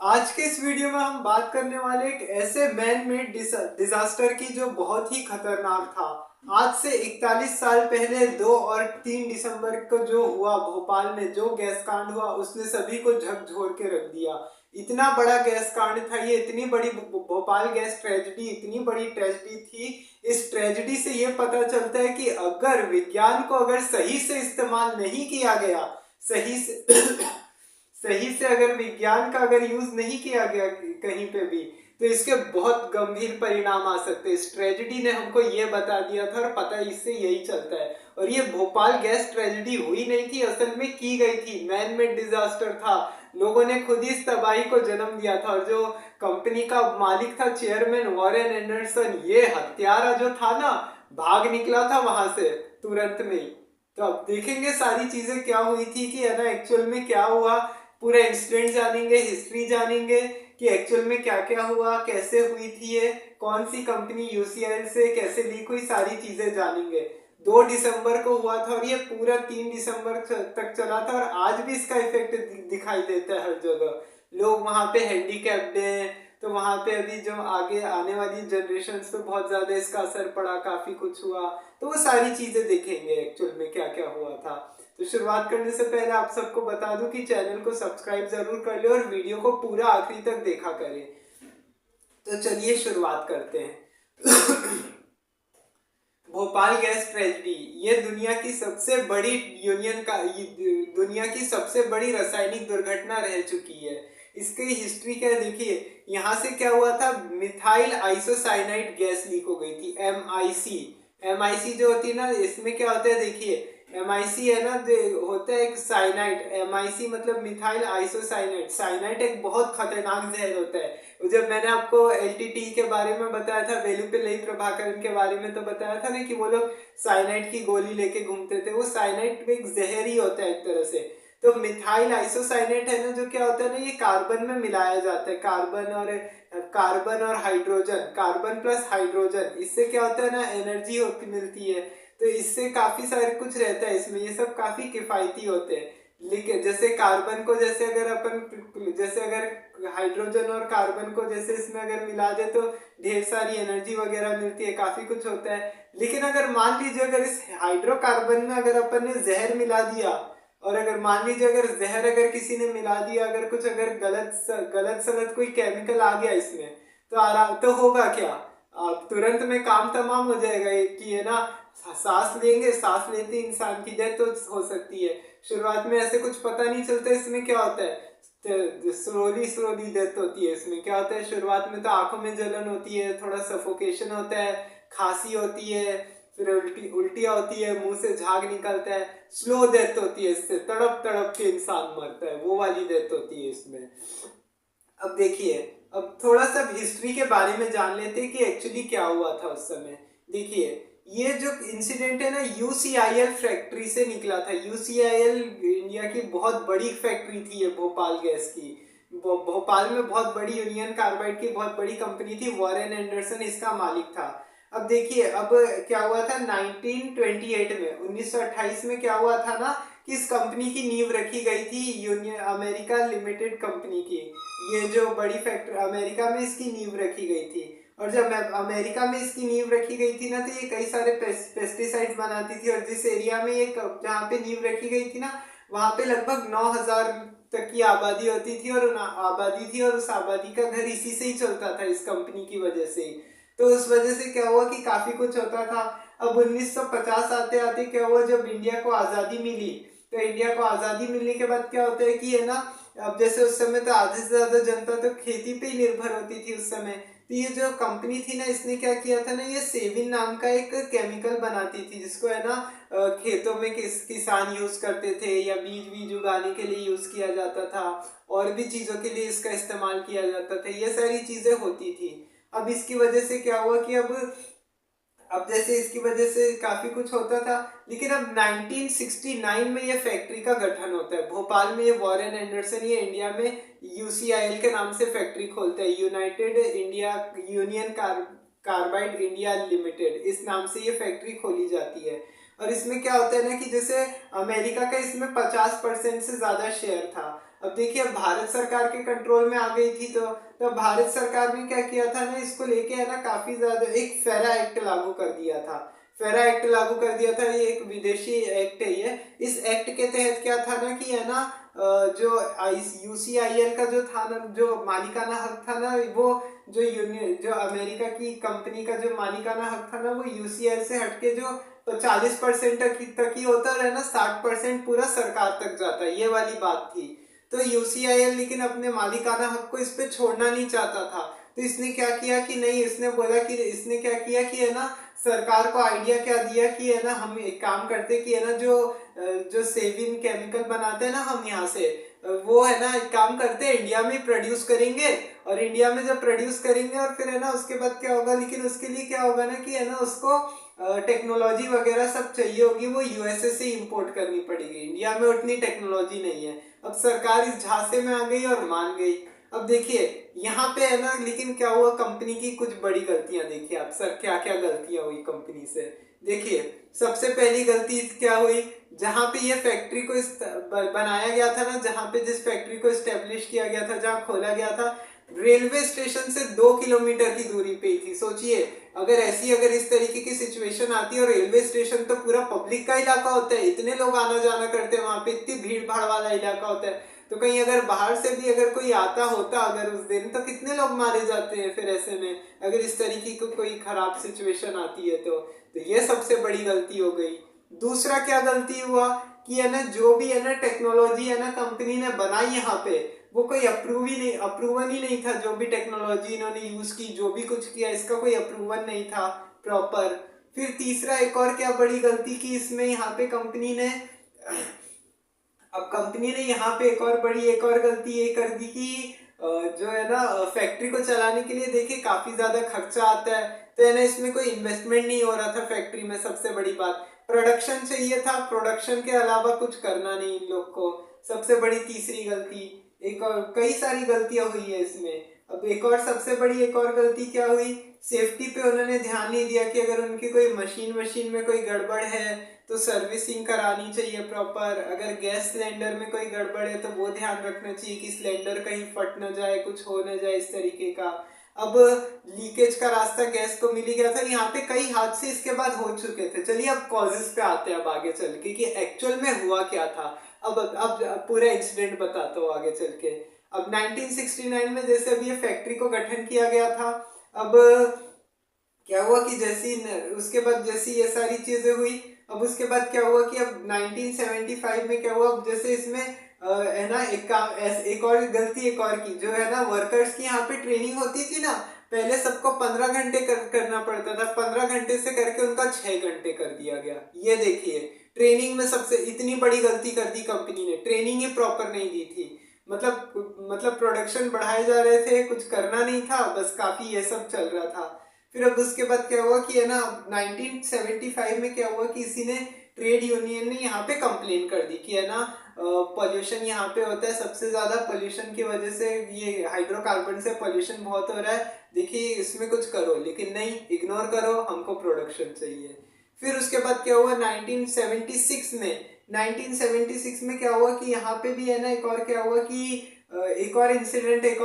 आज के इस वीडियो में हम बात करने वाले एक ऐसे मैन मेड डिजास्टर की जो बहुत ही खतरनाक था। आज से 41 साल पहले 2 और 3 दिसंबर को जो हुआ भोपाल में जो गैस कांड हुआ उसने सभी को झकझोर के रख दिया। इतना बड़ा गैस कांड था ये, इतनी बड़ी भोपाल गैस ट्रेजेडी इतनी बड़ी ट्रेजेडी थी। इस ट्रेजेडी से ये पता चलता है कि अगर विज्ञान को अगर सही से इस्तेमाल नहीं किया गया, सही से सही से अगर विज्ञान का अगर यूज नहीं किया गया कहीं पे भी, तो इसके बहुत गंभीर परिणाम आ सकते हैं। इस ट्रेजेडी ने हमको ये बता दिया था और पता इससे यही चलता है। और ये भोपाल गैस ट्रेजेडी हुई नहीं थी, असल में की गई थी, मैन मेड डिजास्टर था। लोगों ने खुद ही इस तबाही को जन्म दिया था। और जो कंपनी का मालिक था चेयरमैन वॉरेन एंडरसन, ये हत्यारा जो था ना, भाग निकला था वहां से तुरंत में ही। तो अब देखेंगे सारी चीजें क्या हुई थी कि है ना एक्चुअल में क्या हुआ। पूरा इंसिडेंट जानेंगे, हिस्ट्री जानेंगे कि एक्चुअल में क्या क्या हुआ, कैसे हुई थी ये, कौन सी कंपनी यूसीएल से कैसे लीक हुई, सारी चीजें जानेंगे। 2 दिसंबर को हुआ था और ये पूरा 3 दिसंबर तक चला था। और आज भी इसका इफेक्ट दिखाई देता है हर जगह। लोग वहां पे हैंडीकैप्ड हैं, तो वहां पे अभी जो आगे आने वाली जनरेशन पे बहुत ज्यादा इसका असर पड़ा, काफी कुछ हुआ। तो वो सारी चीजें देखेंगे एक्चुअल में क्या क्या हुआ था। तो शुरुआत करने से पहले आप सबको बता दूं कि चैनल को सब्सक्राइब जरूर कर ले और वीडियो को पूरा आखिरी तक देखा करें। तो चलिए शुरुआत करते हैं। भोपाल गैस ट्रेजेडी ये दुनिया की सबसे बड़ी रासायनिक दुर्घटना रह चुकी है। इसकी हिस्ट्री क्या है देखिए। यहाँ से क्या हुआ था, मिथाइल आइसोसाइनाइड गैस लीक हो गई थी, MIC। MIC जो होती है ना, इसमें क्या होता है देखिए, MIC है ना, होता है एक साइनाइड। MIC मतलब मिथाइल आइसोसाइनाइड। साइनाइड एक बहुत खतरनाक जहर होता है। जब मैंने आपको LTT के बारे में बताया था, वेलुपिल्लई प्रभाकरन के बारे में, तो बताया था ना कि वो लोग साइनाइड की गोली लेके घूमते थे। वो साइनाइड एक जहर ही होता है एक तरह से। तो मिथाइल आइसोसाइनेट है ना, जो क्या होता है ना, ये कार्बन में मिलाया जाता है। कार्बन और हाइड्रोजन, कार्बन प्लस हाइड्रोजन, इससे क्या होता है ना, एनर्जी मिलती है। तो इससे काफी सारे कुछ रहता है इसमें, ये सब काफी किफायती होते हैं। लेकिन जैसे कार्बन को जैसे अगर हाइड्रोजन और कार्बन को जैसे इसमें अगर मिला दे तो ढेर सारी एनर्जी वगैरह मिलती है, काफी कुछ होता है। लेकिन अगर मान लीजिए अगर इस हाइड्रोकार्बन में अगर अपन ने जहर मिला दिया, और अगर मान लीजिए अगर जहर अगर किसी ने मिला दिया, अगर कुछ अगर गलत सलत कोई केमिकल आ गया इसमें, तो आराम तो होगा क्या, आप तुरंत में काम तमाम हो जाएगा। कि है ना, सांस लेंगे, सांस लेते इंसान की डेथ तो हो सकती है। शुरुआत में ऐसे कुछ पता नहीं चलता इसमें क्या होता है, स्लोली डेथ होती है। इसमें क्या होता है, शुरुआत में तो आंखों में जलन होती है, थोड़ा सफोकेशन होता है, खांसी होती है, फिर उल्टियां होती है, मुंह से झाग निकलता है। स्लो डेथ होती है, इससे तड़प तड़प के इंसान मरता है, वो वाली डेथ होती है इसमें। अब देखिए, अब थोड़ा सा हिस्ट्री के बारे में जान लेते हैं कि एक्चुअली क्या हुआ था उस समय। देखिए, ये जो इंसिडेंट है ना, यूसीआईएल फैक्ट्री से निकला था। यूसीआईएल इंडिया की बहुत बड़ी फैक्ट्री थी ये, भोपाल गैस की। भोपाल में बहुत बड़ी यूनियन कार्बाइड की बहुत बड़ी कंपनी थी, वॉरेन एंडरसन इसका मालिक था। अब देखिए, अब क्या हुआ था 1928 में, 1928 में क्या हुआ था ना, कि इस कंपनी की नींव रखी गई थी, यूनियन अमेरिका लिमिटेड कंपनी की। ये जो बड़ी फैक्ट्री अमेरिका में इसकी नींव रखी गई थी। और जब अमेरिका में इसकी नींव रखी गई थी ना, तो ये कई सारे पेस्टिसाइड्स बनाती थी। और जिस एरिया में ये जहाँ पे नींव रखी गई थी ना, वहां पे लगभग 9,000 तक की आबादी होती थी, और उस आबादी का घर इसी से ही चलता था, इस कंपनी की वजह से ही। तो उस वजह से क्या हुआ कि काफी कुछ होता था। अब 1950 आते आते क्या हुआ, जब इंडिया को आजादी मिली, तो इंडिया को आजादी मिलने के बाद क्या होता है कि है ना, अब जैसे उस समय तो आधे से ज्यादा जनता तो खेती पे ही निर्भर होती थी उस समय। तो ये जो कंपनी थी ना, इसने क्या किया था ना, ये सेविन नाम का एक केमिकल बनाती थी, जिसको है ना खेतों में किसान यूज करते थे, या बीज उगाने के लिए यूज किया जाता था, और भी चीजों के लिए इसका इस्तेमाल किया जाता था। ये सारी चीजें होती थी। अब इसकी वजह से क्या हुआ कि अब जैसे इसकी वजह से काफी कुछ होता था। लेकिन अब 1969 में ये फैक्ट्री का गठन होता है भोपाल में। ये वॉरेन एंडरसन ये इंडिया में यूसीआईएल के नाम से फैक्ट्री खोलता है, United India union carbide India limited, इस नाम से ये फैक्ट्री खोली जाती है। और इसमें क्या होता है ना, कि जैसे अमेरिका का इसमें 50% से ज्यादा शेयर था। अब देखिए अब भारत सरकार के कंट्रोल में आ गई थी, तो भारत सरकार ने क्या किया था ना, इसको लेके है ना काफी ज्यादा एक फेरा एक्ट लागू कर दिया था। फेरा एक्ट लागू कर दिया था, ये एक विदेशी एक्ट है ये। इस एक्ट के तहत क्या था ना कि है ना जो यूसीआईएल का जो था ना, जो मालिकाना हक था ना, वो जो अमेरिका की कंपनी का जो मालिकाना हक था ना, वो यूसीएल से हटके जो 40% तक ही होता है ना, 60% पूरा सरकार तक जाता है, ये वाली बात थी। तो यूसीआईएल लेकिन अपने मालिकाना हक को इस पे छोड़ना नहीं चाहता था। तो इसने क्या किया कि नहीं, इसने बोला कि इसने क्या किया कि है ना, सरकार को आइडिया क्या दिया कि है ना, हम एक काम करते कि है ना, जो सेविन केमिकल बनाते हैं ना हम यहाँ से, वो है ना एक काम करते हैं, इंडिया में प्रोड्यूस करेंगे। और इंडिया में जब प्रोड्यूस करेंगे और फिर है ना उसके बाद क्या होगा, लेकिन उसके लिए क्या होगा ना कि है ना उसको टेक्नोलॉजी वगैरह सब चाहिए होगी, वो यूएसए से इंपोर्ट करनी पड़ेगी। इंडिया में उतनी टेक्नोलॉजी नहीं है। अब सरकार इस झांसे में आ गई और मान गई। अब देखिए यहाँ पे है ना, लेकिन क्या हुआ, कंपनी की कुछ बड़ी गलतियां देखिए आप सर, क्या क्या गलतियां हुई कंपनी से। देखिए सबसे पहली गलती क्या हुई, जहां पे ये फैक्ट्री को बनाया गया था ना, जहां पे जिस फैक्ट्री को स्टेब्लिश किया गया था, जहां खोला गया था, रेलवे स्टेशन से 2 किलोमीटर की दूरी पे ही थी। सोचिए अगर इस तरीके की सिचुएशन आती है, और रेलवे स्टेशन तो पूरा पब्लिक का इलाका होता है, इतने लोग आना जाना करते हैं वहां पे, इतनी भीड़ भाड़ वाला इलाका होता है, तो कहीं अगर बाहर से भी अगर कोई आता होता अगर उस दिन, तो कितने लोग मारे जाते हैं फिर ऐसे में, अगर इस तरीके की कोई खराब सिचुएशन आती है तो ये सबसे बड़ी गलती हो गई। दूसरा क्या गलती हुआ कि है ना, जो भी है ना टेक्नोलॉजी है ना कंपनी ने बनाई यहाँ पे, वो कोई अप्रूवल ही नहीं था। जो भी टेक्नोलॉजी इन्होंने यूज की, जो भी कुछ किया, इसका कोई अप्रूवल नहीं था प्रॉपर। फिर तीसरा एक और क्या बड़ी गलती की इसमें, यहाँ पे कंपनी ने, अब कंपनी ने यहाँ पे एक और गलती ये कर दी कि जो है ना फैक्ट्री को चलाने के लिए देखिए काफी ज्यादा खर्चा आता है, तो है ना इसमें कोई इन्वेस्टमेंट नहीं हो रहा था फैक्ट्री में। सबसे बड़ी बात, प्रोडक्शन चाहिए था, प्रोडक्शन के अलावा कुछ करना नहीं इन लोग को, सबसे बड़ी तीसरी गलती। एक और कई सारी गलतियां हुई है इसमें। अब सबसे बड़ी एक और गलती क्या हुई, सेफ्टी पे उन्होंने ध्यान नहीं दिया कि अगर उनकी कोई मशीन में कोई गड़बड़ है तो सर्विसिंग करानी चाहिए प्रॉपर। अगर गैस सिलेंडर में कोई गड़बड़ है तो वो ध्यान रखना चाहिए कि सिलेंडर कहीं फट न जाए, कुछ हो न जाए इस तरीके का। अब लीकेज का रास्ता गैस को मिल ही गया था। यहाँ पे कई हादसे इसके बाद हो चुके थे। चलिए अब कॉजेस पे आते हैं, अब आगे चल के कि एक्चुअल में हुआ क्या था। अब पूरा इंसिडेंट बताता हूँ आगे चल के। अब 1969 में जैसे अब ये फैक्ट्री को गठन किया गया था। अब क्या हुआ कि उसके बाद जैसी ये सारी चीजें हुई, अब उसके बाद क्या हुआ कि अब 1975 में क्या हुआ, अब जैसे इसमें है ना एक और गलती एक और की, जो है ना वर्कर्स की यहाँ पे ट्रेनिंग होती थी ना, पहले सबको 15 घंटे करना पड़ता था, 15 घंटे से करके उनका 6 घंटे कर दिया गया। ये देखिए ट्रेनिंग में सबसे इतनी बड़ी गलती कर दी कंपनी ने, ट्रेनिंग ही प्रॉपर नहीं दी थी। मतलब प्रोडक्शन बढ़ाए जा रहे थे, कुछ करना नहीं था, बस काफी ये सब चल रहा था। फिर अब उसके बाद क्या हुआ कि है ना 1975 में क्या हुआ कि किसी ने, ट्रेड यूनियन ने यहाँ पे कंप्लेन कर दी कि है ना पोल्यूशन यहाँ पे होता है, सबसे ज्यादा पोल्यूशन की वजह से, ये हाइड्रोकार्बन से पोल्यूशन बहुत हो रहा है, देखिए इसमें कुछ करो। लेकिन नहीं, इग्नोर करो, हमको प्रोडक्शन चाहिए। फिर उसके बाद क्या हुआ 1976 में क्या हुआ कि यहाँ पे भी है ना एक और क्या हुआ कि एक और इंसिडेंट, एक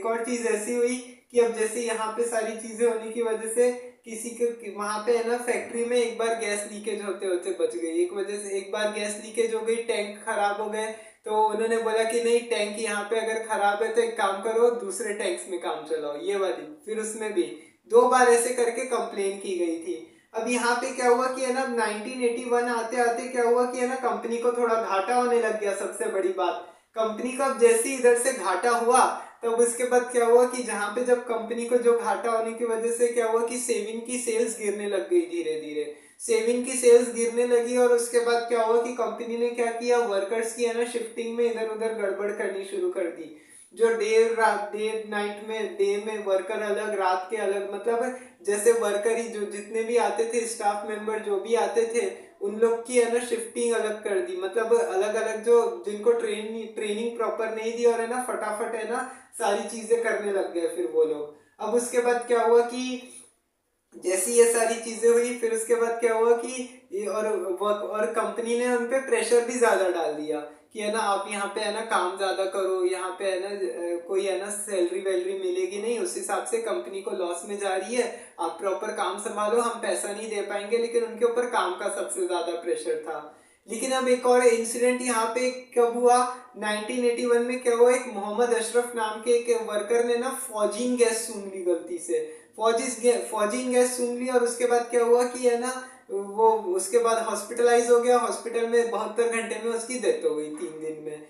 और चीज ऐसी हुई कि अब जैसे यहाँ पे सारी चीजें होने की वजह से किसी के वहां पे है ना फैक्ट्री में एक बार गैस लीकेज होते होते बच गई। एक बार गैस लीकेज हो गई, टैंक खराब हो गए, तो उन्होंने बोला कि नहीं, टैंक यहाँ पे अगर खराब है तो एक काम करो, दूसरे टैंक्स में काम चलाओ, ये वाली। फिर उसमें भी 2 बार ऐसे करके कंप्लेन की गई थी। अब यहाँ पे क्या हुआ कि है ना 1981 आते आते क्या हुआ कि है ना कंपनी को थोड़ा घाटा होने लग गया। सबसे बड़ी बात, कंपनी को अब जैसे इधर से घाटा हुआ, तब उसके बाद क्या हुआ कि जहां पे जब कंपनी को जो घाटा होने की वजह से क्या हुआ कि सेविन की सेल्स गिरने लग गई, धीरे धीरे सेविन की सेल्स गिरने लगी। और उसके बाद क्या हुआ कि कंपनी ने क्या किया, वर्कर्स की है ना शिफ्टिंग में इधर उधर गड़बड़ करनी शुरू कर दी। जो डे नाइट में, डे में वर्कर अलग, रात के अलग, मतलब जैसे वर्कर ही जो जितने भी आते थे, स्टाफ मेंबर जो भी आते थे, उन लोग की है ना शिफ्टिंग अलग कर दी। मतलब अलग अलग, जो जिनको ट्रेनिंग प्रॉपर नहीं दी, और है ना फटाफट है ना सारी चीजें करने लग गए फिर वो लोग। अब उसके बाद क्या हुआ कि जैसी ये सारी चीजें हुई, फिर उसके बाद क्या हुआ कि और कंपनी ने उन पे प्रेशर भी ज्यादा डाल दिया कि है ना आप यहाँ पे है ना काम ज्यादा करो, यहाँ पे है ना कोई है ना सैलरी वैलरी मिलेगी नहीं, उस हिसाब से कंपनी को लॉस में जा रही है, आप प्रॉपर काम संभालो, हम पैसा नहीं दे पाएंगे। लेकिन उनके ऊपर काम का सबसे ज्यादा प्रेशर था। लेकिन अब एक और इंसिडेंट यहाँ पे कब हुआ, 1981 में क्या हुआ, एक मोहम्मद अशरफ नाम के एक वर्कर ने ना फॉजिन गैस सूंघ ली गलती से, फॉजिन गैस सूंघ ली। और उसके बाद क्या हुआ कि है ना वो उसके बाद हॉस्पिटलाइज हो गया, हॉस्पिटल में 72 घंटे में उसकी डेथ हो गई, 3 दिन में।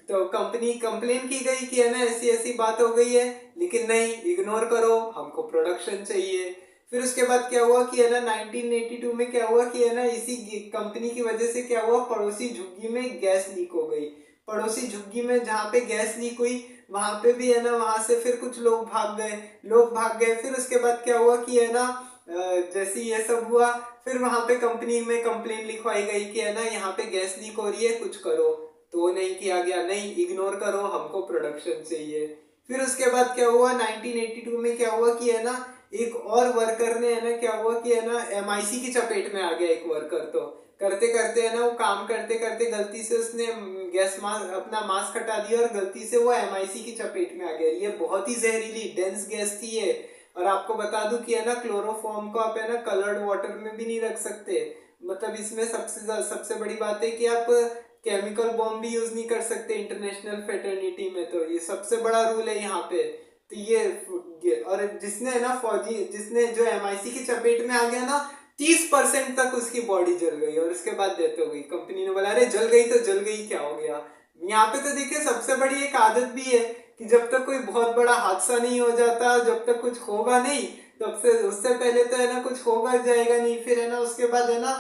तो कंपनी कंप्लेन की गई कि है ना ऐसी ऐसी बात हो गई है, लेकिन नहीं, इग्नोर करो, हमको प्रोडक्शन चाहिए। फिर उसके बाद क्या हुआ कि है ना 1982 में क्या हुआ कि है ना इसी कंपनी की वजह से क्या हुआ, पड़ोसी झुग्गी में गैस लीक हो गई। पड़ोसी झुग्गी में जहाँ पे गैस लीक हुई वहां पे भी है ना, वहां से फिर कुछ लोग भाग गए। फिर उसके बाद क्या हुआ कि है ना जैसे ये सब हुआ, फिर वहां पे कंपनी में कंप्लेन लिखवाई गई कि है ना यहाँ पे गैस लीक हो रही है, कुछ करो। तो नहीं किया गया, नहीं, इग्नोर करो, हमको प्रोडक्शन चाहिए। फिर उसके बाद क्या हुआ 1982 में क्या हुआ कि है ना एक और वर्कर ने है ना क्या हुआ कि है ना एमआईसी की चपेट में आ गया एक वर्कर। तो करते करते है ना वो काम करते करते गलती से उसने गैस मास्क अपना मास्क हटा दिया और गलती से वो एमआईसी की चपेट में आ गया। ये बहुत ही जहरीली डेंस गैस थी ये। और आपको बता दूं कि है ना क्लोरोफॉर्म को आप है ना कलर्ड वाटर में भी नहीं रख सकते। मतलब इसमें सबसे बड़ी बात है कि आप केमिकल बॉम्ब भी यूज नहीं कर सकते इंटरनेशनल फेटर्निटी में। तो ये सबसे बड़ा रूल है यहाँ पे। तो ये और जिसने है ना जिसने जो एमआईसी की चपेट में आ गया ना 30% तक उसकी बॉडी जल गई और उसके बाद डेथ हो गई। कंपनी ने बोला अरे जल गई तो जल गई, क्या हो गया। यहाँ पे तो देखिए सबसे बड़ी एक आदत भी है कि जब तक कोई बहुत बड़ा हादसा नहीं हो जाता, जब तक कुछ होगा नहीं, तब से उससे पहले तो है ना कुछ होगा जाएगा नहीं। फिर है ना उसके बाद है ना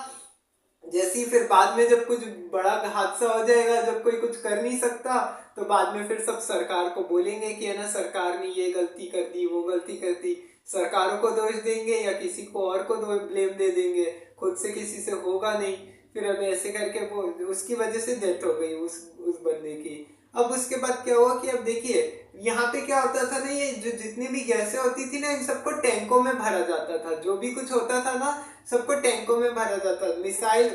जैसे ही फिर बाद में जब कुछ बड़ा हादसा हो जाएगा, जब कोई कुछ कर नहीं सकता, तो बाद में फिर सब सरकार को बोलेंगे कि है ना सरकार ने ये गलती कर दी, वो गलती कर दी। सरकारों को दोष देंगे या किसी को और को ब्लेम दे देंगे, खुद से किसी से होगा नहीं। फिर अब ऐसे करके वो उसकी वजह से डेथ हो गई उस बंदे की। अब उसके बाद क्या हुआ कि अब देखिए यहाँ पे क्या होता था ना, ये जो जितनी भी गैसें होती थी ना इन सबको टैंकों में भरा जाता था। जो भी कुछ होता था ना सबको टैंकों में भरा जाता था।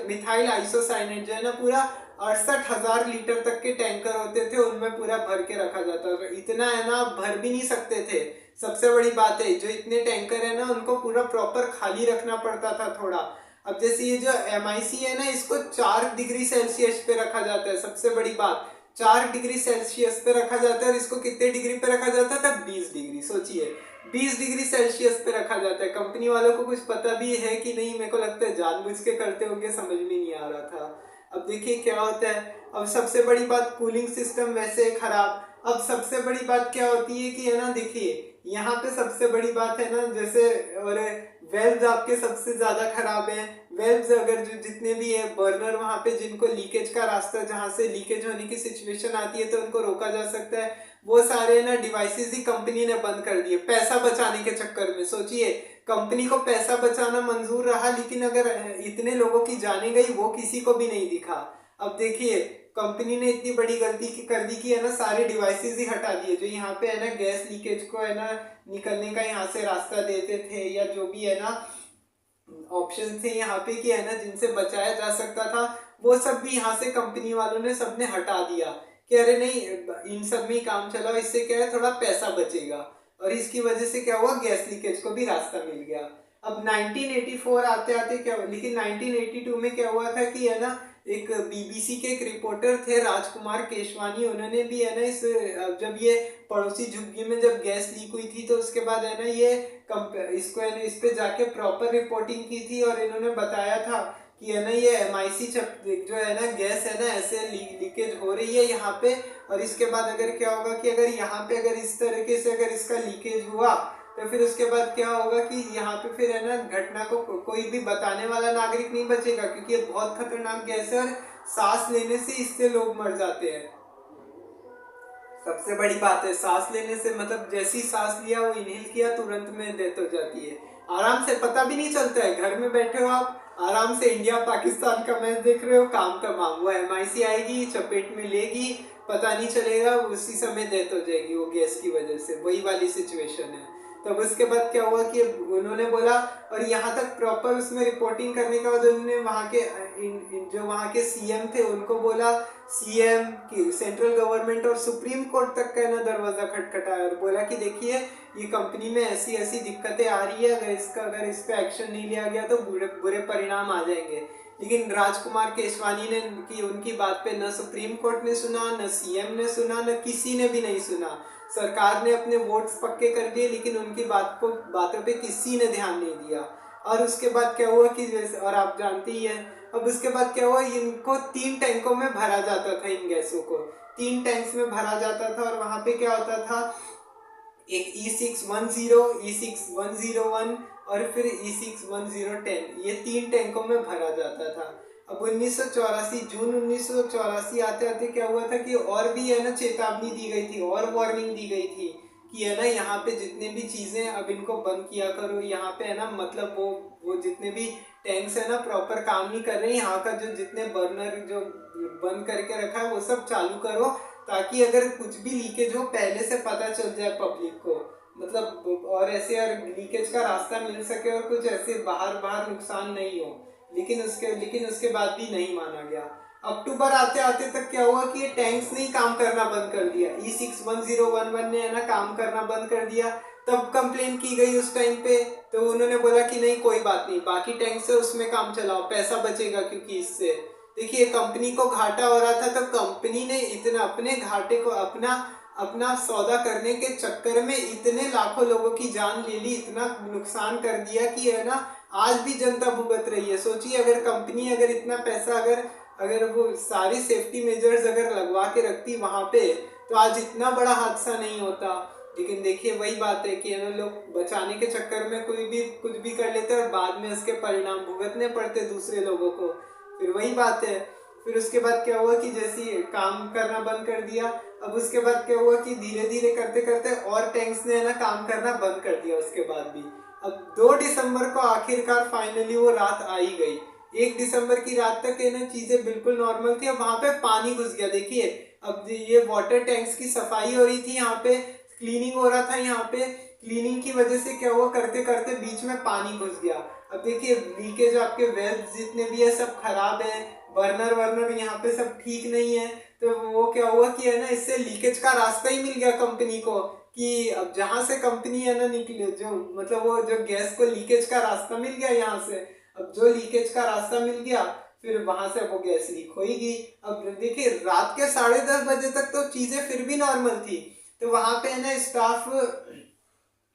मिथाइल आइसोसाइनेट जो है ना पूरा 68,000 लीटर तक के टैंकर होते थे, उनमें पूरा भर के रखा जाता था। इतना है ना भर भी नहीं सकते थे। सबसे बड़ी बात है जो इतने टैंकर है ना उनको पूरा प्रॉपर खाली रखना पड़ता था थोड़ा। अब जैसे ये जो एमआईसी है ना इसको 4 डिग्री सेल्सियस पे रखा जाता है। सबसे बड़ी बात 4 डिग्री सेल्सियस पे रखा जाता है। और इसको कितने डिग्री पे रखा जाता था, 20 डिग्री। सोचिए 20 डिग्री सेल्सियस पे रखा जाता है। कंपनी वालों को कुछ पता भी है कि नहीं, मेरे को लगता है जानबूझ के करते होंगे, समझ में नहीं आ रहा था। अब देखिए क्या होता है। अब सबसे बड़ी बात कूलिंग सिस्टम वैसे खराब। अब सबसे बड़ी बात क्या होती है कि है ना देखिए यहाँ पे सबसे बड़ी बात है ना जैसे और वेल्व्स आपके सबसे ज्यादा खराब है। वेल्व्स अगर जो जितने भी है बर्नर वहां पे जिनको लीकेज का रास्ता, जहां से लीकेज होने की सिचुएशन आती है तो उनको रोका जा सकता है, वो सारे ना डिवाइसेस ही कंपनी ने बंद कर दिए पैसा बचाने के चक्कर में। सोचिए कंपनी को पैसा बचाना मंजूर रहा, लेकिन अगर इतने लोगों की जाने गई वो किसी को भी नहीं दिखा। अब देखिए कंपनी ने इतनी बड़ी गलती कर दी कि है ना सारे डिवाइसेस ही हटा दिए जो यहाँ पे है ना गैस लीकेज को है ना निकलने का यहाँ से रास्ता देते थे, या जो भी है ना ऑप्शन थे यहाँ पे कि है ना जिनसे बचाया जा सकता था, वो सब भी यहाँ से कंपनी वालों ने सबने हटा दिया कि अरे नहीं इन सब में ही काम चलाओ, इससे क्या है थोड़ा पैसा बचेगा। और इसकी वजह से क्या हुआ, गैस लीकेज को भी रास्ता मिल गया। अब 1984 आते आते क्या, लेकिन 1982 में क्या हुआ था कि है ना एक बीबीसी के एक रिपोर्टर थे राजकुमार केशवानी, उन्होंने भी है ना जब ये पड़ोसी झुग्गी में जब गैस लीक हुई थी तो उसके बाद है ना ये इसको है ना इस पे जाके प्रॉपर रिपोर्टिंग की थी और इन्होंने बताया था कि है ना ये एमआईसी जो है ना गैस है ना ऐसे लीकेज हो रही है यहाँ पे। और इसके बाद अगर क्या होगा कि अगर यहाँ पे अगर इस तरीके से अगर इसका लीकेज हुआ तो फिर उसके बाद क्या होगा कि यहाँ पे फिर है ना घटना को कोई भी बताने वाला नागरिक नहीं बचेगा, क्योंकि ये बहुत खतरनाक गैस है और सांस लेने से इससे लोग मर जाते हैं। सबसे बड़ी बात है सांस लेने से, मतलब जैसी सांस लिया वो इनहेल किया तुरंत में डेथ हो जाती है। आराम से पता भी नहीं चलता है, घर में बैठे हो आप आराम से इंडिया पाकिस्तान का मैच देख रहे हो, काम तमाम। वो एमआईसी आएगी चपेट में लेगी, पता नहीं चलेगा, उसी समय डेथ हो जाएगी वो गैस की वजह से। वही वाली सिचुएशन है। तब उसके बाद क्या हुआ कि उन्होंने बोला, और यहाँ तक प्रॉपर उसमें रिपोर्टिंग करने के बाद उन्होंने वहाँ के जो वहाँ के सीएम थे उनको बोला, सीएम की सेंट्रल गवर्नमेंट और सुप्रीम कोर्ट तक का ना दरवाजा खटखटाया और बोला कि देखिए ये कंपनी में ऐसी ऐसी दिक्कतें आ रही है, अगर इस पे एक्शन नहीं लिया गया तो बुरे बुरे परिणाम आ जाएंगे। लेकिन राजकुमार केशवानी ने की उनकी बात पे न सुप्रीम कोर्ट ने सुना, न सीएम ने सुना, न किसी ने भी नहीं सुना। सरकार ने अपने वोट्स पक्के कर दिए लेकिन उनकी बातों पे किसी ने ध्यान नहीं दिया। और उसके बाद क्या हुआ कि और आप जानते ही हैं, अब उसके बाद क्या हुआ, इनको 3 टैंकों में भरा जाता था, इन गैसों को 3 टैंक्स में भरा जाता था। और वहां पे क्या होता था, एक E610, E6101 और फिर E61010, ये 3 टैंकों में भरा जाता था। अब 1984 जून 1984 आते आते क्या हुआ था कि और भी है ना चेतावनी दी गई थी और वार्निंग दी गई थी कि है ना यहाँ पे जितने भी चीजें अब इनको बंद किया करो, यहाँ पे है ना मतलब वो जितने भी टैंक्स है ना प्रॉपर काम नहीं कर रहे, यहाँ का जो जितने बर्नर जो बंद करके रखा है वो सब चालू करो, ताकि अगर कुछ भी लीकेज हो पहले से पता चल जाए पब्लिक को, मतलब और ऐसे और लीकेज का रास्ता मिल सके और कुछ ऐसे बाहर नुकसान नहीं हो। लेकिन उसके बाद भी नहीं माना गया। अक्टूबर आते आते तक क्या हुआ कि ये टैंक्स ने काम करना बंद कर दिया, E61011 ने है ना काम करना बंद कर दिया। तब कंप्लेन की गई उस टाइम पे, तो उन्होंने बोला कि नहीं कोई बात नहीं, बाकी टैंक से उसमें काम चलाओ, पैसा बचेगा, क्योंकि इससे देखिए कंपनी को घाटा हो रहा था। तो कंपनी ने इतना अपने घाटे को अपना सौदा करने के चक्कर में इतने लाखों लोगों की जान ले ली, इतना नुकसान कर दिया कि है ना आज भी जनता भुगत रही है। सोचिए अगर कंपनी अगर इतना पैसा अगर वो सारी सेफ्टी मेजर्स अगर लगवा के रखती वहां पे, तो आज इतना बड़ा हादसा नहीं होता। लेकिन देखिए वही बात है कि ना लोग बचाने के चक्कर में कोई भी कुछ भी कर लेते और बाद में उसके परिणाम भुगतने पड़ते दूसरे लोगों को। फिर वही बात है। फिर उसके बाद क्या हुआ कि जैसे काम करना बंद कर दिया, अब उसके बाद क्या हुआ कि धीरे धीरे करते करते और टैंक्स ने ना काम करना बंद कर दिया उसके बाद भी। अब 2 दिसंबर को आखिरकार फाइनली वो रात आई गई। 1 दिसंबर की रात तक है ना चीजें बिल्कुल नॉर्मल थी। अब वहां पे पानी घुस गया। देखिए अब ये वाटर टैंक्स की सफाई हो रही थी, यहाँ पे क्लीनिंग हो रहा था, यहाँ पे क्लीनिंग की वजह से क्या हुआ करते करते बीच में पानी घुस गया। अब देखिए लीकेज आपके वेल्व जितने भी है सब खराब है, बर्नर यहाँ पे सब ठीक नहीं है। तो वो क्या हुआ कि है ना इससे लीकेज का रास्ता ही मिल गया कंपनी को, कि अब जहां से कंपनी है ना निकले जो मतलब वो जो गैस को लीकेज का रास्ता मिल गया यहाँ से। अब जो लीकेज का रास्ता मिल गया फिर वहां से वो गैस लीक होगी। अब देखिए रात के 10:30 बजे तक तो चीजें फिर भी नॉर्मल थी। तो वहां पे है ना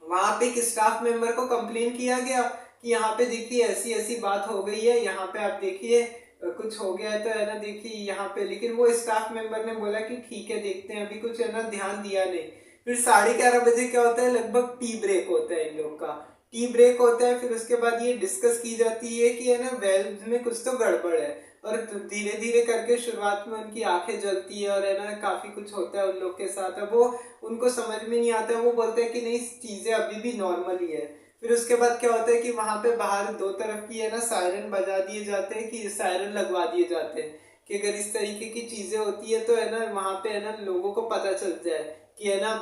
वहां पे एक स्टाफ मेंबर को कंप्लेन किया गया कि यहाँ पे देखिए ऐसी ऐसी बात हो गई है, यहाँ पे आप देखिए कुछ हो गया है तो है ना देखिए यहाँ पे। लेकिन वो स्टाफ मेंबर ने बोला कि ठीक है देखते हैं, अभी कुछ है ना ध्यान दिया नहीं। फिर 11:30 बजे क्या होता है, लगभग टी ब्रेक होता है इन लोग का, टी ब्रेक होता है। फिर उसके बाद ये डिस्कस की जाती है कि है ना वेल्व में कुछ तो गड़बड़ है। और धीरे धीरे करके शुरुआत में उनकी आंखें जलती है और है ना काफी कुछ होता है उन लोग के साथ। अब वो उनको समझ में नहीं आता, वो बोलते हैं कि नहीं चीजें अभी भी नॉर्मल ही है। फिर उसके बाद क्या होता है कि वहां पे बाहर 2 तरफ की है ना सायरन बजा दिए जाते हैं, कि सायरन लगवा दिए जाते हैं कि अगर इस तरीके की चीजें होती है तो है ना वहां पे है ना लोगों को पता चल जाए कि है ना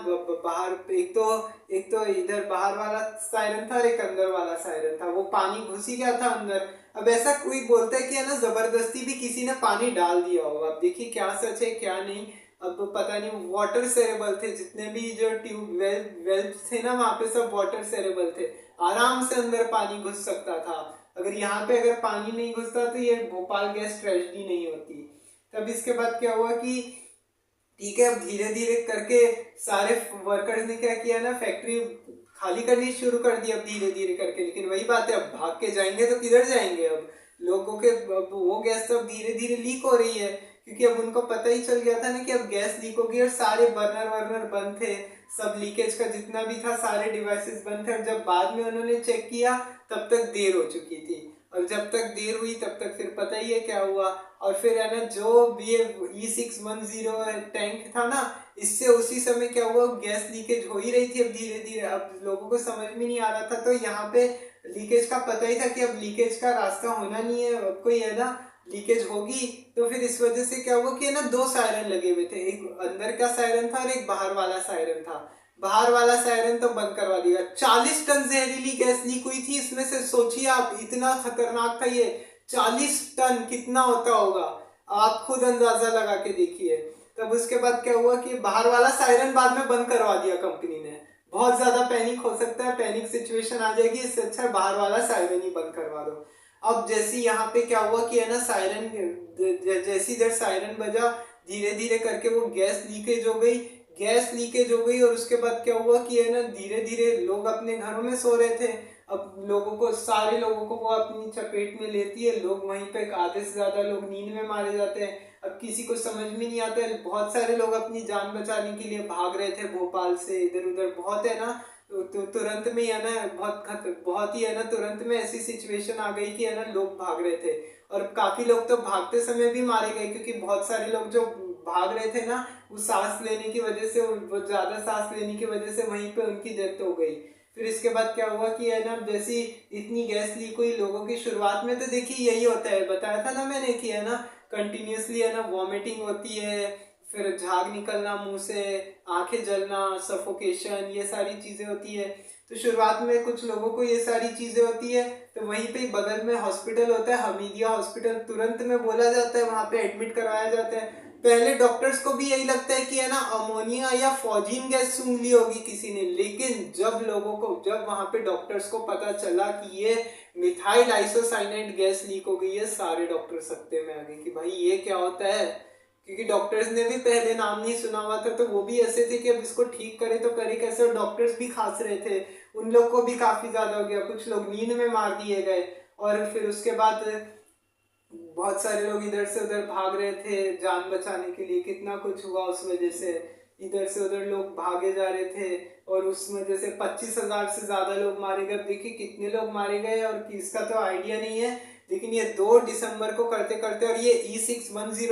बाहर एक तो इधर बाहर वाला सायरन था और एक अंदर वाला सायरन था, वो पानी घुस ही गया था अंदर। अब ऐसा कोई बोलता है कि है ना जबरदस्ती भी किसी ने पानी डाल दिया होगा। अब देखिए क्या सच है क्या नहीं, अब तो पता नहीं। वाटर सेरेबल थे जितने भी जो वेल्व थे ना वहां पे सब वाटर सेरेबल थे, आराम से अंदर पानी घुस सकता था। अगर यहाँ पे अगर पानी नहीं घुसता तो ये भोपाल गैस ट्रेजेडी नहीं होती। तब इसके बाद क्या हुआ कि ठीक है अब धीरे धीरे करके सारे वर्कर्स ने क्या किया ना फैक्ट्री खाली करनी शुरू कर दी अब धीरे धीरे करके। लेकिन वही बात है, अब भाग के जाएंगे तो किधर जाएंगे, अब लोगों के अब वो गैस तो अब धीरे धीरे लीक हो रही है, क्योंकि अब उनको पता ही चल गया था ना कि अब गैस लीक होगी। और सारे बर्नर बंद थे, सब लीकेज का जितना भी था सारे डिवाइसेस बंद थे। और जब बाद में उन्होंने चेक किया तब तक देर हो चुकी थी, और जब तक देर हुई तब तक फिर पता ही है क्या हुआ। और फिर है ना जो भी E610 टैंक था ना, इससे उसी समय क्या हुआ गैस लीकेज हो ही रही थी अब धीरे धीरे। अब लोगों को समझ में नहीं आ रहा था, तो यहाँ पे लीकेज का पता ही था कि अब लीकेज का रास्ता होना नहीं है, अब कोई है ना लीकेज होगी। तो फिर इस वजह से क्या हुआ कि है ना 2 सायरन लगे हुए थे, एक अंदर का सायरन था और एक बाहर वाला सायरन था। बाहर वाला सायरन तो बंद करवा दिया। 40 टन जहरीली गैस लीक हुई थी इसमें से। सोचिए आप, इतना खतरनाक था ये। 40 टन कितना होता होगा, आप खुद अंदाजा लगा के देखिए। तब उसके बाद क्या हुआ कि बाहर वाला सायरन बाद में बंद करवा दिया कंपनी ने। बहुत ज्यादा पैनिक हो सकता है, पैनिक सिचुएशन आ जाएगी, इससे अच्छा बाहर वाला सायरन ही बंद करवा दो। अब जैसे यहाँ पे क्या हुआ कि है ना, सायरन जैसी इधर सायरन बजा, धीरे धीरे करके वो गैस लीकेज हो गई। गैस लीकेज हो गई और उसके बाद क्या हुआ कि है ना, धीरे धीरे लोग अपने घरों में सो रहे थे। अब लोगों को, सारे लोगों को वो अपनी चपेट में लेती है। लोग वहीं पे, आधे से ज्यादा लोग नींद में मारे जाते हैं। अब किसी को समझ में नहीं आता है। बहुत सारे लोग अपनी जान बचाने के लिए भाग रहे थे भोपाल से इधर उधर। बहुत है ना, तो तुरंत में है ना, बहुत ही है ना, तुरंत में ऐसी सिचुएशन आ गई कि है ना, लोग भाग रहे थे। और काफी लोग तो भागते समय भी मारे गए, क्योंकि बहुत सारे लोग जो भाग रहे थे ना, वो सांस लेने की वजह से, वो ज्यादा सांस लेने की वजह से वहीं पे उनकी डेथ हो गई। फिर इसके बाद क्या हुआ कि है ना, जैसी इतनी गैस लीक हुई लोगों की, शुरुआत में तो देखिए यही होता है, बताया था ना मैंने कि है ना, कंटिन्यूसली है ना वॉमिटिंग होती है, फिर झाग निकलना मुंह से, आंखें जलना, सफोकेशन, ये सारी चीजें होती है। तो शुरुआत में कुछ लोगों को ये सारी चीजें होती है, तो वहीं पे बगल में हॉस्पिटल होता है, हमीदिया हॉस्पिटल, तुरंत में बोला जाता है, वहां पे एडमिट करवाया जाता है। पहले डॉक्टर्स को भी यही लगता है कि है ना, अमोनिया या फॉजिन गैस सूंघ ली होगी किसी ने। लेकिन जब वहां पे डॉक्टर्स को पता चला कि ये मिथाइल आइसोसाइनाइड गैस लीक हो गई है, सारे डॉक्टर सत्ते में आ गए कि भाई ये क्या होता है। क्योंकि डॉक्टर्स ने भी पहले नाम नहीं सुना हुआ था, तो वो भी ऐसे थे कि अब इसको ठीक करे तो करे कैसे। और डॉक्टर्स भी खांस रहे थे, उन लोग को भी काफी ज्यादा हो गया, कुछ लोग नींद में मार दिए गए। और फिर उसके बाद बहुत सारे लोग इधर से उधर भाग रहे थे जान बचाने के लिए। कितना कुछ हुआ उस वजह से, इधर से उधर लोग भागे जा रहे थे। और उस वजह से 25,000 से ज्यादा लोग मारे गए। देखिए कितने लोग मारे गए और किसका तो आइडिया नहीं है। लेकिन ये 2 दिसंबर को करते करते, और ये E610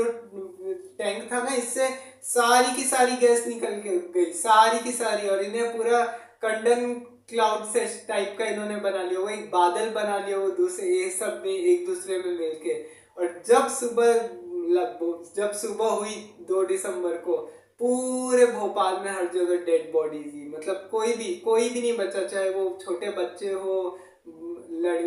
टैंक था ना, इससे सारी की सारी गैस निकल के गई, सारी की सारी। और इन्हें पूरा कंडन क्लाउड से टाइप का इन्होंने बना लिया, वो एक बादल बना लिया, वो दूसरे ये सब में एक दूसरे में मिलके। और जब सुबह हुई 2 दिसंबर को, पूरे भोपाल में हर जगह डेड बॉडीज ही, मतलब कोई भी नहीं बचा, चाहे वो छोटे बच्चे हो,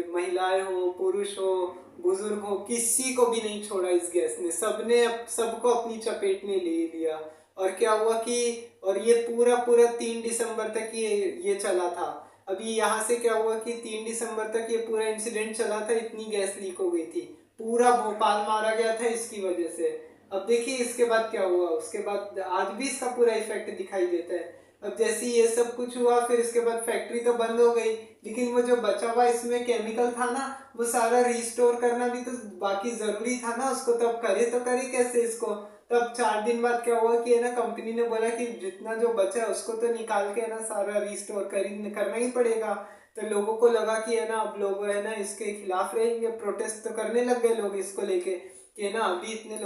महिलाएं हो, पुरुष हो, बुजुर्ग हो, किसी को भी नहीं छोड़ा इस गैस ने। सबको अपनी चपेट में ले लिया। और क्या हुआ कि, और ये पूरा पूरा 3 दिसंबर तक ये चला था। अभी यहाँ से क्या हुआ कि 3 दिसंबर तक ये पूरा इंसिडेंट चला था, इतनी गैस लीक हो गई थी, पूरा भोपाल मारा गया था इसकी वजह से। अब देखिए इसके बाद क्या हुआ, उसके बाद आज भी इसका पूरा इफेक्ट दिखाई देता है। अब जैसे ये सब कुछ हुआ, फिर इसके बाद फैक्ट्री तो बंद हो गई, लेकिन वो जो बचा हुआ इसमें केमिकल था ना, वो सारा रिस्टोर करना भी तो बाकी जरूरी था ना उसको। तब करे कैसे इसको। तब 4 दिन बाद क्या हुआ कि है ना, कंपनी ने बोला कि जितना जो बचा है उसको तो निकाल के है ना सारा रिस्टोर करना ही पड़ेगा। तो लोगों को लगा कि है ना, अब लोग है ना इसके खिलाफ रहेंगे, प्रोटेस्ट तो करने लग गए लोग इसको लेके कि है ना, अभी इतने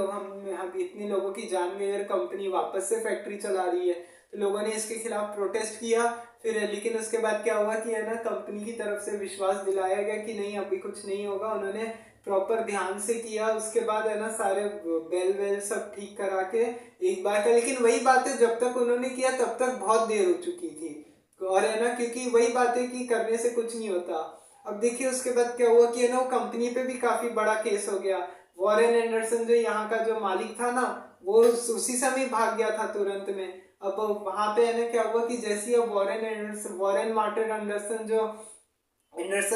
लोगों की जान गई और कंपनी वापस से फैक्ट्री चला रही है। तो लोगों ने इसके खिलाफ प्रोटेस्ट किया फिर। लेकिन उसके बाद क्या हुआ कि है ना, कंपनी की तरफ से विश्वास दिलाया गया कि नहीं, अभी कुछ नहीं होगा। उन्होंने प्रॉपर ध्यान से किया। उसके बाद है ना, सारे बेल वेल सब ठीक करा के एक बार का। लेकिन वही बातें जब तक उन्होंने किया तब तक बहुत देर हो चुकी थी। और है ना, क्योंकि वही बातें कि करने से कुछ नहीं होता। अब देखिए उसके बाद क्या हुआ कि है ना, वो कंपनी पे भी काफी बड़ा केस हो गया। वॉरेन एंडरसन जो यहाँ का जो मालिक था ना, वो उसी समय भाग गया था तुरंत में। अब वहां पे है ना क्या हुआ कि जैसे अब वॉरेन मार्टिन एंडरसन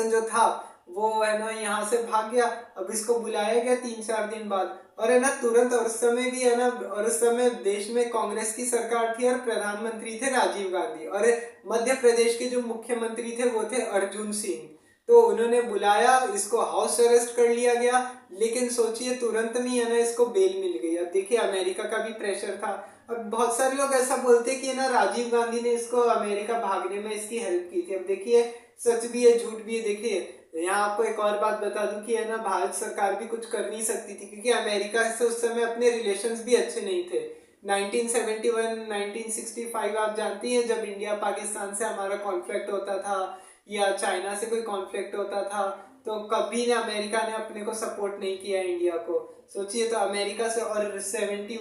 जो था, वो है ना यहाँ से भाग गया। अब इसको बुलाया गया 3-4 दिन बाद, और है ना तुरंत। और उस समय भी है ना, और उस समय देश में कांग्रेस की सरकार थी और प्रधानमंत्री थे राजीव गांधी, और मध्य प्रदेश के जो मुख्यमंत्री थे वो थे अर्जुन सिंह। तो उन्होंने बुलाया, इसको हाउस अरेस्ट कर लिया गया। लेकिन सोचिए तुरंत में है ना इसको बेल मिल गई। अब देखिए अमेरिका का भी प्रेशर था। अब बहुत सारे लोग ऐसा बोलते कि ना, राजीव गांधी ने इसको अमेरिका भागने में इसकी हेल्प की थी। अब देखिए सच भी है झूठ भी है। देखिए यहाँ आपको एक और बात बता दूं कि है ना, भारत सरकार भी कुछ कर नहीं सकती थी, क्योंकि अमेरिका से उस समय अपने रिलेशंस भी अच्छे नहीं थे। 1971 1965 आप जानती हैं, जब इंडिया पाकिस्तान से हमारा कॉन्फ्लिक्ट होता था या चाइना से कोई कॉन्फ्लिक्ट होता था, तो कभी ने अमेरिका ने अपने को सपोर्ट नहीं किया इंडिया को। सोचिए, तो अमेरिका से और 70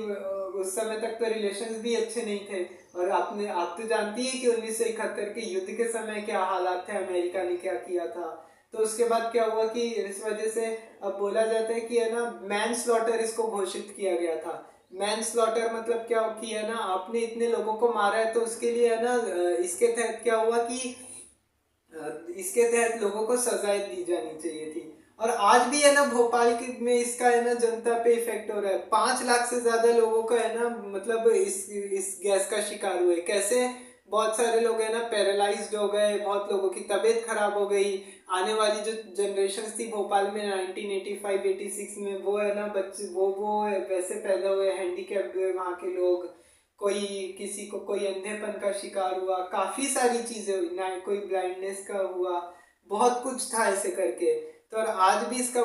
उस समय तक तो रिलेशंस भी अच्छे नहीं थे। और आप तो जानती है कि 1971 के युद्ध के समय क्या हालात थे, अमेरिका ने क्या किया था। तो उसके बाद क्या हुआ कि इस वजह से अब बोला जाता है कि है ना मैन स्लॉटर इसको घोषित किया गया था। मैन स्लॉटर मतलब क्या कि है ना आपने इतने लोगों को मारा है, तो उसके लिए है ना इसके तहत क्या हुआ कि इसके तहत लोगों को सजाएं दी जानी चाहिए थी। और आज भी है ना भोपाल में इसका है ना जनता पे इफेक्ट हो रहा है। 5 लाख से ज्यादा लोगों का है ना मतलब इस गैस का शिकार हुए। कैसे? बहुत सारे लोग है ना पैरालाइज्ड हो गए, बहुत लोगों की तबीयत खराब हो गई। आने वाली जो जनरेशन थी भोपाल में 1985-86 में, वो है ना बच्चे वो वैसे पैदा हुए, हैंडीकैप्ड हुए वहाँ के लोग। कोई किसी को कोई अंधेपन का शिकार हुआ, काफी सारी चीजें हुई ना, कोई ब्लाइंडनेस का हुआ, बहुत कुछ था ऐसे करके। तो और आज भी इसका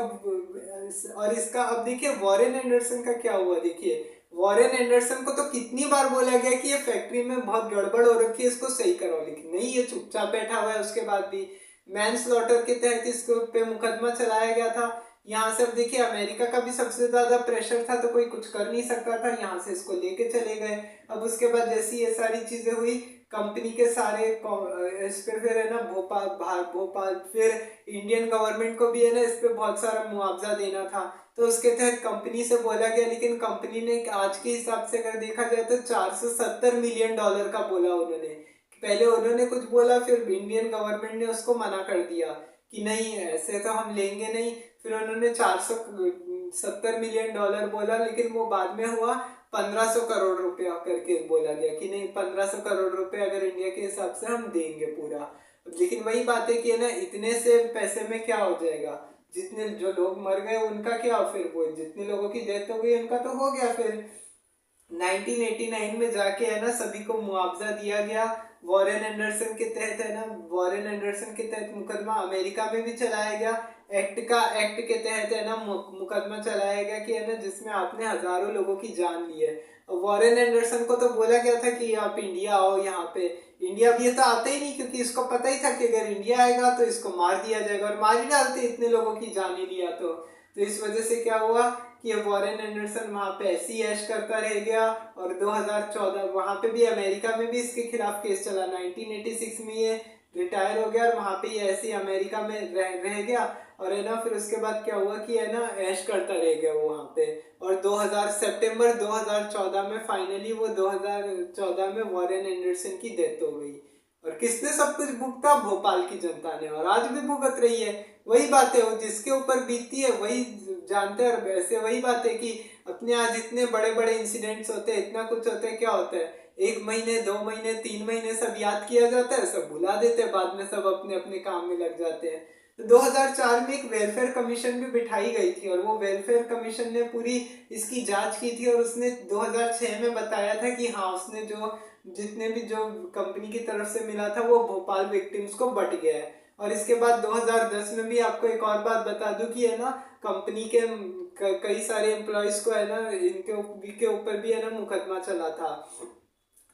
और इसका अब देखिए वॉरेन एंडरसन का क्या हुआ। देखिए वॉरेन एंडरसन को तो कितनी बार बोला गया कि ये फैक्ट्री में बहुत गड़बड़ हो रखी है, इसको सही कराओ, लेकिन नहीं, ये चुपचाप बैठा हुआ है। उसके बाद भी मैन स्लॉटर के तहत इसको पे मुकदमा चलाया गया था। यहाँ से अब देखिए अमेरिका का भी सबसे ज्यादा प्रेशर था, तो कोई कुछ कर नहीं सकता था, यहाँ से इसको लेके चले गए। अब उसके बाद जैसी ये सारी चीजें हुई, कंपनी के सारे इस पे फिर है ना भोपाल फिर इंडियन गवर्नमेंट को भी है ना इस पे बहुत सारा मुआवजा देना था। तो उसके तहत कंपनी से बोला गया, लेकिन कंपनी ने आज के हिसाब से अगर देखा जाए तो $470 मिलियन का बोला उन्होंने। पहले उन्होंने कुछ बोला, फिर इंडियन गवर्नमेंट ने उसको मना कर दिया कि नहीं ऐसे तो हम लेंगे नहीं। फिर उन्होंने $470 मिलियन बोला, लेकिन वो बाद में हुआ 1500 करोड़ रुपया करके बोला गया कि नहीं 1500 करोड़ रुपए अगर इंडिया के हिसाब से हम देंगे पूरा। लेकिन वही बात है कि है ना इतने से पैसे में क्या हो जाएगा, जितने जो लोग मर गए उनका क्या, फिर वो जितने लोगों की डेथ हो गई उनका तो हो गया। फिर 1989 में जाके है ना सभी को मुआवजा दिया गया। वॉरेन एंडरसन के तहत है ना, वॉरेन एंडरसन के तहत मुकदमा अमेरिका में भी चलाया गया। एक्ट के तहत है ना मुकदमा चलाया गया कि है ना जिसमें आपने हजारों लोगों की जान ली है। वॉरेन एंडरसन को तो बोला गया था कि आप इंडिया आओ यहाँ पे। इंडिया भी ये तो आता ही नहीं, क्योंकि इसको पता ही था कि अगर इंडिया आएगा तो इसको मार दिया जाएगा, और मार ही डालते इतने लोगों की जान ही लिया तो इस वजह से क्या हुआ कि वॉरेन एंडरसन वहां पे ऐसी ऐश करता रह गया। और 2014 वहां पे भी अमेरिका में भी इसके खिलाफ केस चला। 1986 में ये रिटायर हो गया और वहां पे ये ऐसे ही अमेरिका में रह गया। और है ना फिर उसके बाद क्या हुआ कि है ना ऐश करता रह गया वो वहां पे। और सितंबर 2014 में फाइनली वो 2014 में वॉरेन एंडरसन की डेथ हो गई। और किसने सब कुछ भुगता? भोपाल की जनता ने, और आज भी भुगत रही है। वही बात है, वो जिसके ऊपर बीतती है वही जानते हैं। और वैसे वही बात है कि अपने आज इतने बड़े बड़े इंसिडेंट्स होते हैं, इतना कुछ होता है, क्या होता है 1 महीने 2 महीने 3 महीने सब याद किया जाता है, सब भुला देते हैं, बाद में सब अपने अपने काम में लग जाते हैं। तो 2004 में एक वेलफेयर कमीशन भी बिठाई गई थी, और वो वेलफेयर कमीशन ने पूरी इसकी जांच की थी। और उसने 2006 में बताया था कि हाँ उसने जो जितने भी जो कंपनी की तरफ से मिला था वो भोपाल विक्टिम्स को बट गया है। और इसके बाद 2010 में भी आपको एक और बात बता दूं कि है ना कंपनी के कई सारे एम्प्लॉयज को है ना इनके ऊपर भी है ना मुकदमा चला था।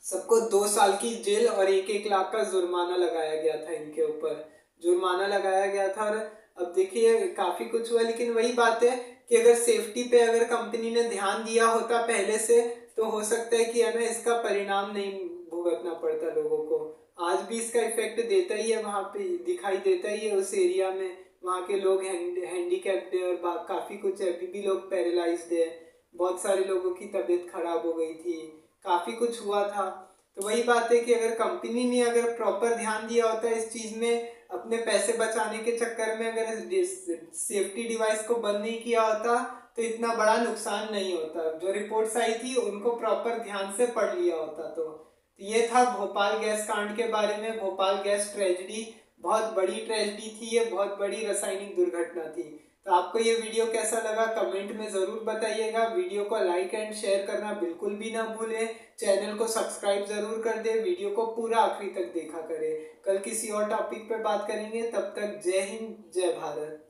सबको 2 साल की जेल और 1-1 लाख का जुर्माना लगाया गया था, इनके ऊपर जुर्माना लगाया गया था। और अब देखिए काफी कुछ हुआ, लेकिन वही बात है कि अगर सेफ्टी पे अगर कंपनी ने ध्यान दिया होता पहले से, तो हो सकता है कि है ना इसका परिणाम नहीं भुगतना पड़ता लोगों को। आज भी इसका इफेक्ट देता ही है, वहां पे दिखाई देता ही है उस एरिया में। वहाँ के लोग हैंडीकैप्ड है, और काफी कुछ है, अभी भी लोग पैरालाइज्ड है, बहुत सारे लोगों की तबीयत खराब हो गई थी, काफी कुछ हुआ था। तो वही बात है कि अगर कंपनी ने अगर प्रॉपर ध्यान दिया होता इस चीज में, अपने पैसे बचाने के चक्कर में अगर सेफ्टी डिवाइस को बंद नहीं किया होता, तो इतना बड़ा नुकसान नहीं होता। जो रिपोर्ट्स आई थी उनको प्रॉपर ध्यान से पढ़ लिया होता। तो ये था भोपाल गैस कांड के बारे में। भोपाल गैस ट्रेजेडी बहुत बड़ी ट्रेजेडी थी, ये बहुत बड़ी रासायनिक दुर्घटना थी। तो आपको ये वीडियो कैसा लगा कमेंट में जरूर बताइएगा। वीडियो को लाइक एंड शेयर करना बिल्कुल भी ना भूलें। चैनल को सब्सक्राइब जरूर कर दे, वीडियो को पूरा आखिरी तक देखा करें। कल किसी और टॉपिक पे बात करेंगे, तब तक जय हिंद जय भारत।